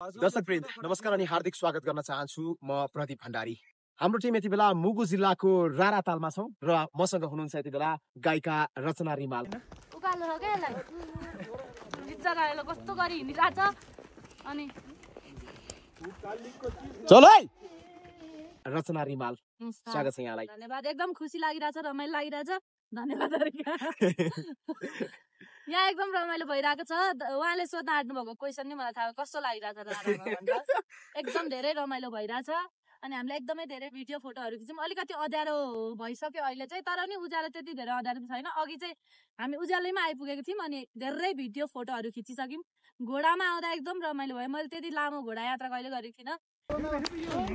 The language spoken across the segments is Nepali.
दर्शकवृन्द नमस्कार अनि हार्दिक स्वागत गर्न चाहन्छु म प्रदीप भण्डारी। हाम्रो टिम यति बेला मुगु जिल्लाको रारातालमा छौं र मसँग हुनुहुन्छ यति बेला गायिका रचना रिमाल। उकालो हो के यसलाई बिचराले कस्तो गरी हिँडिराछ अनि चलो है रचना रिमाल, स्वागत छ यहाँलाई। धन्यवाद, एकदम खुसी लागिराछ, रमाइलो लागिराछ। धन्यवाद। यहाँ एकदम रमाइलो भइरहेको छ। उहाँले सोध्न आँट्नु भएको क्वेसन नि मलाई थाहा कस्तो लागिरहेछ एकदम धेरै रमाइलो भइरहेछ अनि हामीले एकदमै धेरै भिडियो फोटोहरू खिच्यौँ। अलिकति अँध्यारो भइसक्यो अहिले चाहिँ, तर नि उज्यालो त्यति धेरै अँध्यारो छैन। अघि चाहिँ हामी उज्यालोमा आइपुगेको थियौँ अनि धेरै भिडियो फोटोहरू खिचिसक्यौँ। घोडामा आउँदा एकदम रमाइलो भयो। मैले त्यति लामो घोडा यात्रा कहिले गरेको थिइनँ।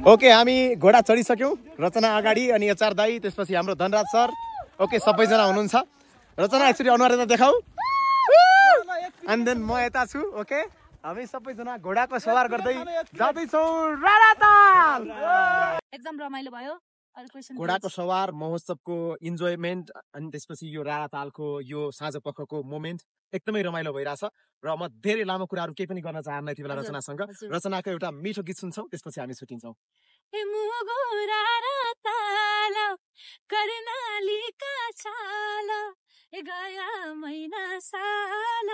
ओके, हामी घोडा चढिसक्यौँ। रचना अगाडि अनि एचआर दाई, त्यसपछि हाम्रो धनराज सर। ओके, सबैजना हुनुहुन्छ। रचना एकचोटि अनुहार यता देखाऊ। एन्ड देन म यता छु। ओके, हामी सबैजना घोडाको सवार गर्दै जाँदैछौँ राराताल। एकदम रमाइलो भयो। घोडाको सवार महोत्सवको इन्जोयमेन्ट अनि त्यसपछि यो रारातालको यो साँझ पखको मोमेन्ट एकदमै रमाइलो भइरहेछ र म धेरै लामो कुराहरू केही पनि गर्न चाहन्न यति बेला रचनासँग। रचनाको एउटा मिठो गीत सुन्छौँ, त्यसपछि हामी छुट्टिन्छौँ। गया महिना साल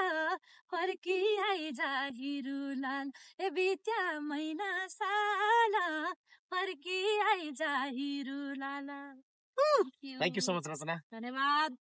फर्की आइजा हिरुलाल, बित्या महिना साल फर्की आइजा हिरुलाल। थ्याङ्क यू सो मच रचना। धन्यवाद।